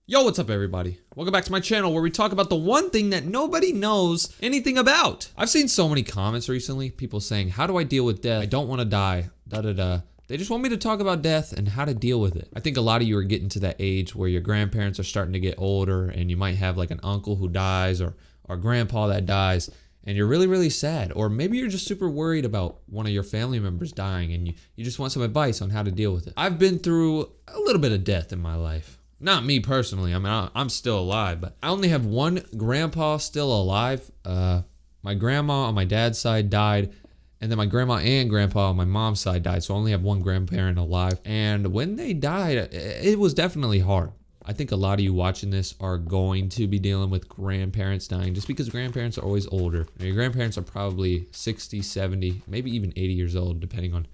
Yo, what's up everybody? Welcome back to my channel where we talk about the one thing that nobody knows anything about. I've seen so many comments recently, people saying, how do I deal with death? I don't want to die, da-da-da. They just want me to talk about death and how to deal with it. I think a lot of you are getting to that age where your grandparents are starting to get older and you might have like an uncle who dies or grandpa that dies and you're really, really sad. Or maybe you're just super worried about one of your family members dying and you just want some advice on how to deal with it. I've been through a little bit of death in my life. Not me personally. I mean, I'm still alive, but I only have one grandpa still alive. My grandma on my dad's side died, and then my grandma and grandpa on my mom's side died, so I only have one grandparent alive. And when they died, it was definitely hard. I think a lot of you watching this are going to be dealing with grandparents dying just because grandparents are always older. Your grandparents are probably 60, 70, maybe even 80 years old, depending on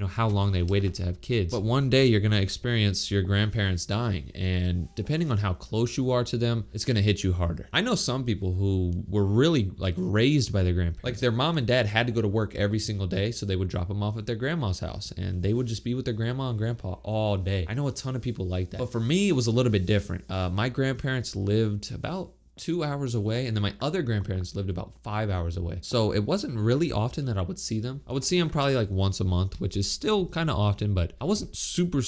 how long they waited to have kids. But one day you're gonna experience your grandparents dying, and depending on how close you are to them, it's gonna hit you harder. I know some people who were really like raised by their grandparents. Like their mom and dad had to go to work every single day, so they would drop them off at their grandma's house and they would just be with their grandma and grandpa all day. I know a ton of people like that. But for me, it was a little bit different. My grandparents lived about 2 hours away, and then my other grandparents lived about 5 hours away. So it wasn't really often that I would see them. I would see them probably like once a month, which is still kind of often, but I wasn't super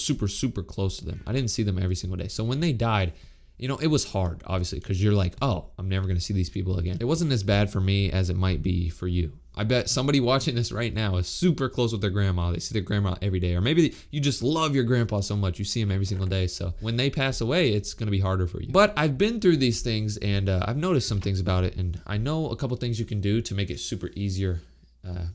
close to them. I didn't see them every single day. So when they died, it was hard, obviously, because you're like, oh, I'm never going to see these people again. It wasn't as bad for me as it might be for you. I bet somebody watching this right now is super close with their grandma. They see their grandma every day. Or maybe you just love your grandpa so much, you see him every single day. So when they pass away, it's going to be harder for you. But I've been through these things, and I've noticed some things about it. And I know a couple things you can do to make it super easier.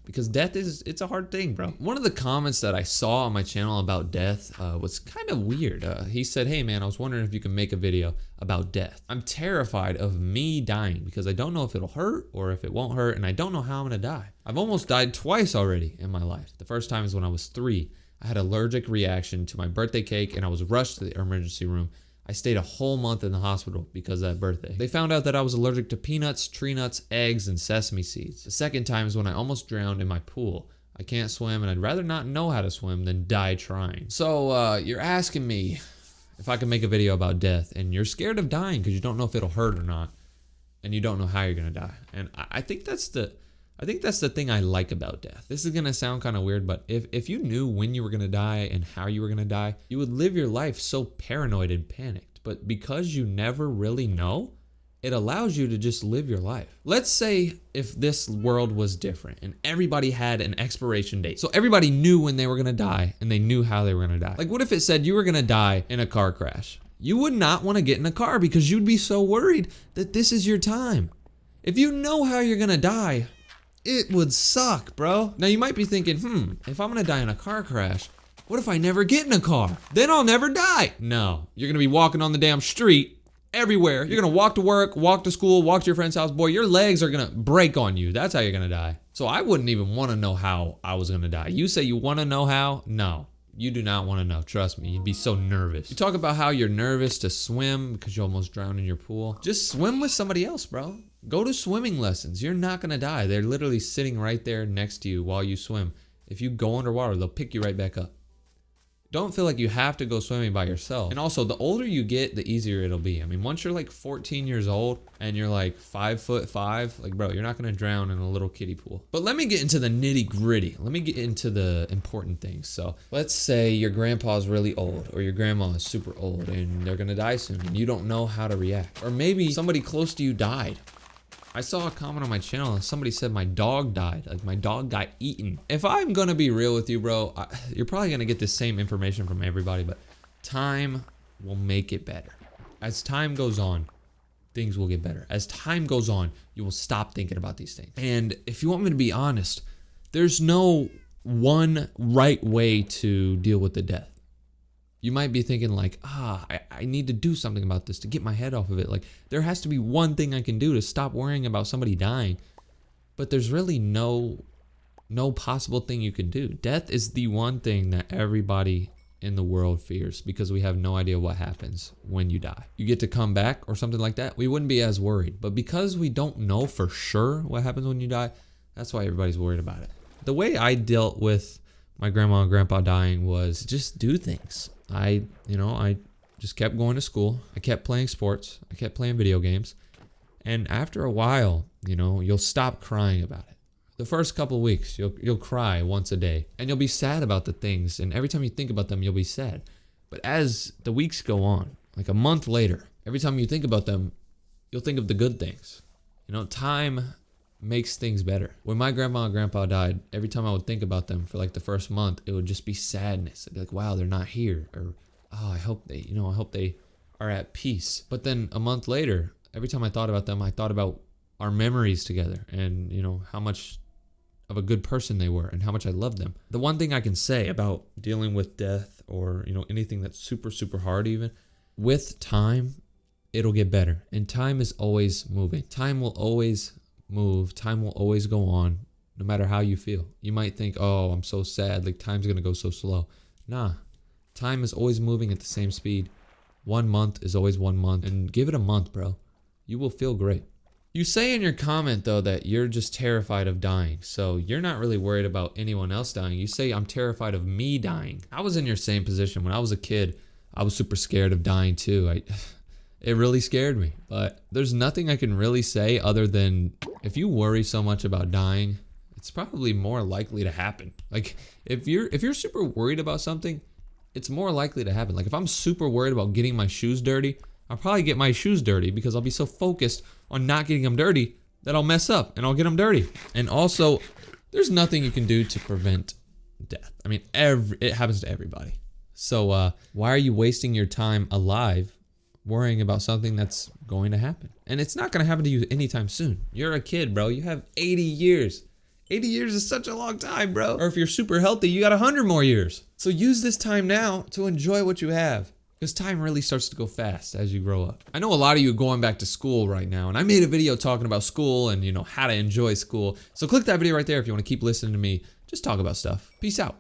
Because death it's a hard thing, bro. One of the comments that I saw on my channel about death was kind of weird. He said, hey man, I was wondering if you can make a video about death. I'm terrified of me dying because I don't know if it'll hurt or if it won't hurt, and I don't know how I'm gonna die. I've almost died twice already in my life. The first time is when I was 3. I had an allergic reaction to my birthday cake and I was rushed to the emergency room. I stayed a whole month in the hospital because of that birthday. They found out that I was allergic to peanuts, tree nuts, eggs, and sesame seeds. The second time is when I almost drowned in my pool. I can't swim, and I'd rather not know how to swim than die trying. So you're asking me if I can make a video about death, and you're scared of dying because you don't know if it'll hurt or not, and you don't know how you're gonna die. And I think that's the thing I like about death. This is gonna sound kind of weird, but if you knew when you were gonna die and how you were gonna die, you would live your life so paranoid and panicked. But because you never really know, it allows you to just live your life. Let's say if this world was different and everybody had an expiration date. So everybody knew when they were gonna die and they knew how they were gonna die. Like what if it said you were gonna die in a car crash? You would not wanna get in a car because you'd be so worried that this is your time. If you know how you're gonna die, it would suck, bro. Now you might be thinking, if I'm gonna die in a car crash, what if I never get in a car? Then I'll never die. No, you're gonna be walking on the damn street everywhere. You're gonna walk to work, walk to school, walk to your friend's house. Boy, your legs are gonna break on you. That's how you're gonna die. So I wouldn't even wanna know how I was gonna die. You say you wanna know how? No, you do not wanna know. Trust me, you'd be so nervous. You talk about how you're nervous to swim because you almost drowned in your pool. Just swim with somebody else, bro. Go to swimming lessons. You're not gonna die. They're literally sitting right there next to you while you swim. If you go underwater, they'll pick you right back up. Don't feel like you have to go swimming by yourself. And also, the older you get, the easier it'll be. I mean, once you're like 14 years old and you're like 5'5", like bro, you're not gonna drown in a little kiddie pool. But let me get into the nitty gritty. Let me get into the important things. So let's say your grandpa's really old or your grandma is super old and they're gonna die soon and you don't know how to react. Or maybe somebody close to you died. I saw a comment on my channel and somebody said my dog died, like my dog got eaten. If I'm gonna be real with you, bro, you're probably gonna get the same information from everybody, but time will make it better. As time goes on, things will get better. As time goes on, you will stop thinking about these things. And if you want me to be honest, there's no one right way to deal with the death. You might be thinking like, I need to do something about this to get my head off of it. Like there has to be one thing I can do to stop worrying about somebody dying. But there's really no possible thing you can do. Death is the one thing that everybody in the world fears because we have no idea what happens when you die. You get to come back or something like that, we wouldn't be as worried. But because we don't know for sure what happens when you die, that's why everybody's worried about it. The way I dealt with my grandma and grandpa dying was just do things. I just kept going to school. I kept playing sports. I kept playing video games. And after a while, you'll stop crying about it. The first couple of weeks, you'll cry once a day. And you'll be sad about the things. And every time you think about them, you'll be sad. But as the weeks go on, like a month later, every time you think about them, you'll think of the good things. Time makes things better. When my grandma and grandpa died, every time I would think about them for like the first month, it would just be sadness. I'd be like, wow, they're not here. Or, oh, I hope they are at peace. But then a month later, every time I thought about them, I thought about our memories together and, how much of a good person they were and how much I loved them. The one thing I can say about dealing with death or, anything that's super, super hard even, with time, it'll get better. And time is always moving. Time will always move. Time will always go on, no matter how you feel. You might think, oh, I'm so sad. Like time's going to go so slow. Nah, time is always moving at the same speed. 1 month is always 1 month. And give it a month, bro. You will feel great. You say in your comment, though, that you're just terrified of dying. So you're not really worried about anyone else dying. You say, I'm terrified of me dying. I was in your same position. When I was a kid, I was super scared of dying too. It really scared me. But there's nothing I can really say other than if you worry so much about dying, it's probably more likely to happen. Like if you're super worried about something, it's more likely to happen. Like if I'm super worried about getting my shoes dirty, I'll probably get my shoes dirty because I'll be so focused on not getting them dirty that I'll mess up and I'll get them dirty. And also, there's nothing you can do to prevent death. I mean, it happens to everybody. So why are you wasting your time alive worrying about something that's going to happen? And it's not going to happen to you anytime soon. You're a kid, bro. You have 80 years. 80 years is such a long time, bro. Or if you're super healthy, you got 100 more years. So use this time now to enjoy what you have. Because time really starts to go fast as you grow up. I know a lot of you are going back to school right now, and I made a video talking about school and how to enjoy school. So click that video right there if you want to keep listening to me just talk about stuff. Peace out.